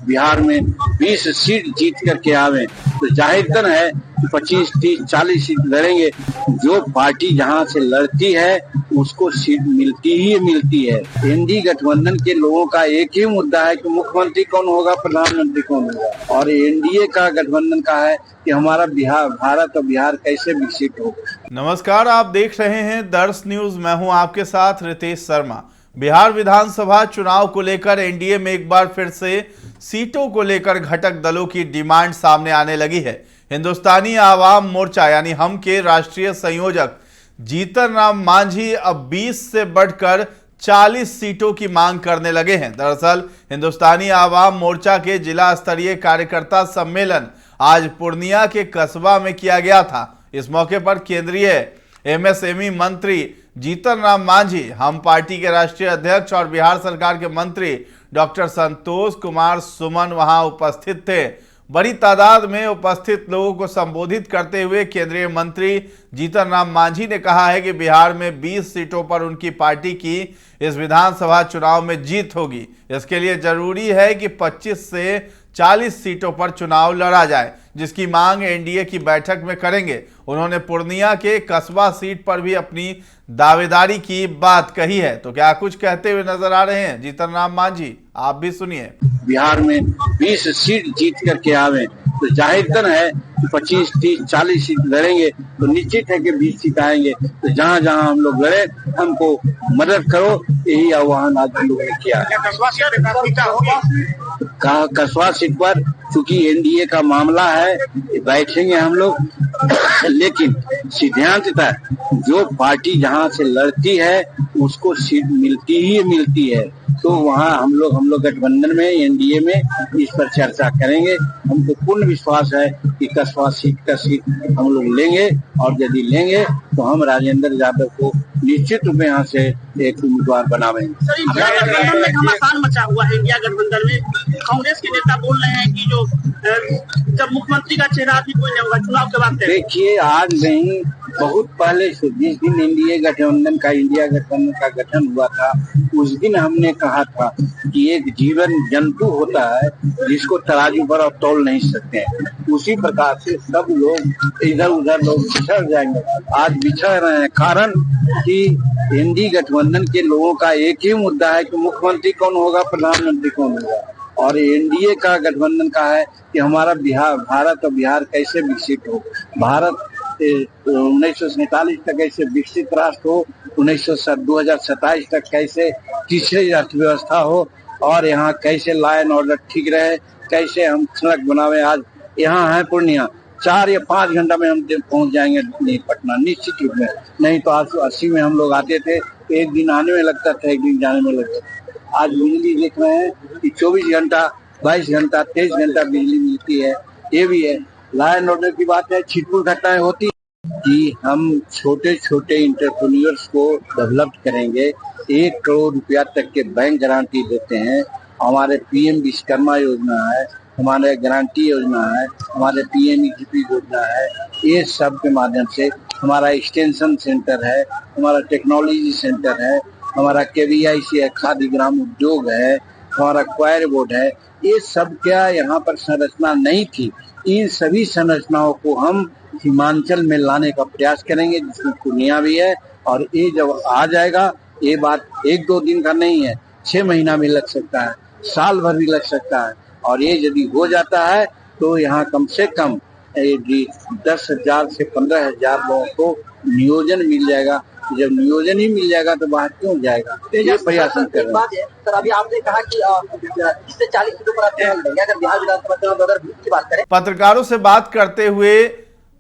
बिहार में 20 सीट जीत करके आवे तो जाहिर है 25, 30, 40 सीट लड़ेंगे। जो पार्टी जहां से लड़ती है उसको सीट मिलती ही मिलती है। एनडीए गठबंधन के लोगों का एक ही मुद्दा है कि मुख्यमंत्री कौन होगा, प्रधानमंत्री कौन होगा, और एनडीए का गठबंधन का है कि हमारा भारत और बिहार कैसे विकसित हो। नमस्कार, आप देख रहे हैं दर्श न्यूज। मैं हूं आपके साथ रितेश शर्मा। बिहार विधानसभा चुनाव को लेकर एनडीए में एक बार फिर से सीटों को लेकर घटक दलों की डिमांड सामने आने लगी है। हिंदुस्तानी आवाम मोर्चा यानी हम के राष्ट्रीय संयोजक जीतन राम मांझी अब 20 से बढ़कर 40 सीटों की मांग करने लगे हैं। दरअसल हिंदुस्तानी आवाम मोर्चा के जिला स्तरीय कार्यकर्ता सम्मेलन आज पूर्णिया के कस्बा में किया गया था। इस मौके पर केंद्रीय एमएसएमई मंत्री जीतन राम मांझी, हम पार्टी के राष्ट्रीय अध्यक्ष और बिहार सरकार के मंत्री डॉक्टर संतोष कुमार सुमन वहां उपस्थित थे। बड़ी तादाद में उपस्थित लोगों को संबोधित करते हुए केंद्रीय मंत्री जीतन राम मांझी ने कहा है कि बिहार में 20 सीटों पर उनकी पार्टी की इस विधानसभा चुनाव में जीत होगी। इसके लिए जरूरी है कि 25 से 40 सीटों पर चुनाव लड़ा जाए, जिसकी मांग एनडीए की बैठक में करेंगे। उन्होंने पूर्णिया के कस्बा सीट पर भी अपनी दावेदारी की बात कही है। तो क्या कुछ कहते हुए नजर आ रहे हैं जीतन राम मांझी, आप भी सुनिए। बिहार में 20 सीट जीत करके आवे तो जाहिर है 25, 30, 40 सीट लड़ेंगे तो निश्चित है कि 20 सीट आएंगे। तो जहां जहां हम लोग लड़े, हमको मदद करो, यही आह्वान आज हम लोगों ने किया। कसबा सीट पर चूंकि एनडीए का मामला है, बैठेंगे हम लोग, लेकिन सिद्धांततः जो पार्टी जहां से लड़ती है उसको सीट मिलती ही मिलती है। तो वहाँ हम लोग गठबंधन में, एनडीए में इस पर चर्चा करेंगे। हमको पूर्ण विश्वास है कि कसबा सीट का सीट हम लोग लेंगे, और यदि लेंगे तो हम राजेंद्र यादव को निश्चित रूप में यहाँ से एक उम्मीदवार बनावेंगे। सर, इंडिया गठबंधन में घमासान मचा हुआ है। इंडिया गठबंधन में कांग्रेस के नेता बोल रहे हैं कि जो जब मुख्यमंत्री का चेहरा भी कोई नहीं होगा चुनाव के बाद। देखिए, आज नहीं, बहुत पहले से जिस दिन इंडिया गठबंधन का गठन हुआ था, उस दिन हमने कहा था कि एक जीवन जंतु होता है जिसको तराजू पर आप तौल नहीं सकते हैं। उसी प्रकार से सब लोग इधर उधर लोग बिछड़ जाएंगे। आज बिछड़ रहे हैं, कारण कि इंडी गठबंधन के लोगों का एक ही मुद्दा है कि मुख्यमंत्री कौन होगा, प्रधानमंत्री कौन होगा, और एनडीए का गठबंधन का है कि हमारा भारत और बिहार कैसे विकसित हो। भारत 1947 तक कैसे विकसित राष्ट्र हो, 2027 तक कैसे तीसरी अर्थव्यवस्था हो, और यहाँ कैसे लॉ एंड ऑर्डर ठीक रहे, कैसे हम सड़क बनावे। आज यहाँ है पूर्णिया, 4 या 5 घंटा में हम पहुँच जाएंगे पटना निश्चित रूप में। नहीं तो 80 में हम लोग आते थे, एक दिन आने में लगता था, एक दिन जाने में लगता था। आज बिजली देख रहे हैं कि 24 घंटा, 22 घंटा, 23 घंटा बिजली मिलती है। ये भी है, लॉ एंड ऑर्डर की बात है। छिटपुट घटनाएं होती कि हम छोटे छोटे इंटरप्रेन्योर्स को डेवलप करेंगे। 1 करोड़ रुपया तक के बैंक गारंटी देते हैं। हमारे पीएम विश्वकर्मा योजना है, हमारे गारंटी योजना है, हमारे पीएमईजीपी योजना है। ये सब के माध्यम से हमारा एक्सटेंशन सेंटर है, हमारा टेक्नोलॉजी सेंटर है, हमारा केवीआईसी है, खादी ग्राम उद्योग है, हमारा क्वायर बोर्ड है। ये सब क्या यहाँ पर संरचना नहीं थी। इन सभी संरचनाओं को हम हिमाचल में लाने का प्रयास करेंगे, जिसमें पूर्णिया भी है। और ये जब आ जाएगा, ये बात 1-2 दिन का नहीं है, 6 महीना भी लग सकता है, साल भर भी लग सकता है। और ये यदि हो जाता है तो यहाँ कम से कम 10,000 से 15,000 लोगों को नियोजन मिल जाएगा। जब नियोजन ही मिल जाएगा तो बाहर क्यों जाएगा, ये प्रयास कर रहे हैं। सर, अभी आपने कहा कि इससे 40 सीटों पर आप अगर बिहार विधानसभा चुनाव अगर की बात करें। पत्रकारों से बात करते हुए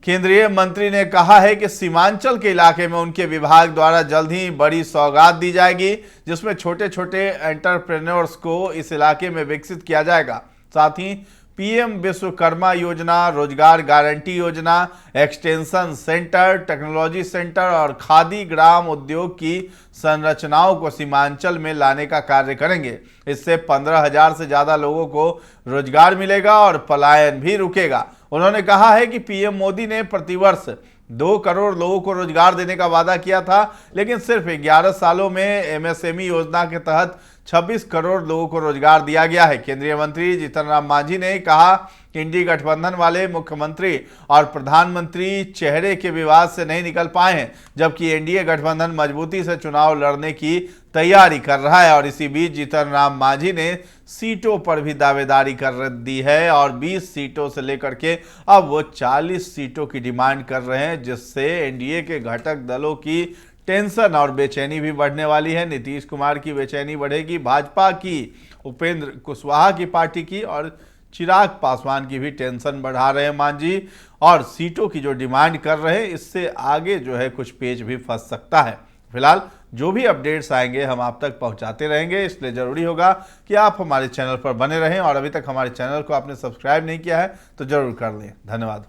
केंद्रीय मंत्री ने कहा है कि सीमांचल के इलाके में उनके विभाग द्वारा जल्द ही बड़ी सौगात दी जाएगी, जिसमें छोटे छोटे एंटरप्रेन्योर्स को इस इलाके में विकसित किया जाएगा। साथ ही पीएम विश्वकर्मा योजना, रोजगार गारंटी योजना, एक्सटेंशन सेंटर, टेक्नोलॉजी सेंटर और खादी ग्राम उद्योग की संरचनाओं को सीमांचल में लाने का कार्य करेंगे। इससे 15,000 से ज्यादा लोगों को रोजगार मिलेगा और पलायन भी रुकेगा। उन्होंने कहा है कि पीएम मोदी ने प्रतिवर्ष 2 करोड़ लोगों को रोजगार देने का वादा किया था, लेकिन सिर्फ 11 सालों में एमएसएमई योजना के तहत 26 करोड़ लोगों को रोजगार दिया गया है। केंद्रीय मंत्री जीतन राम मांझी ने कहा कि इंडी गठबंधन वाले मुख्यमंत्री और प्रधानमंत्री चेहरे के विवाद से नहीं निकल पाए हैं, जबकि एनडीए गठबंधन मजबूती से चुनाव लड़ने की तैयारी कर रहा है। और इसी बीच जीतन राम मांझी ने सीटों पर भी दावेदारी कर दी है और 20 सीटों से लेकर के अब वो 40 सीटों की डिमांड कर रहे हैं, जिससे एनडीए के घटक दलों की टेंशन और बेचैनी भी बढ़ने वाली है। नीतीश कुमार की बेचैनी बढ़ेगी, भाजपा की, उपेंद्र कुशवाहा की पार्टी की और चिराग पासवान की भी टेंशन बढ़ा रहे हैं मांझी, और सीटों की जो डिमांड कर रहे हैं इससे आगे जो है कुछ पेच भी फंस सकता है। फिलहाल जो भी अपडेट्स आएंगे हम आप तक पहुंचाते रहेंगे, इसलिए ज़रूरी होगा कि आप हमारे चैनल पर बने रहें और अभी तक हमारे चैनल को आपने सब्सक्राइब नहीं किया है तो ज़रूर कर लें। धन्यवाद।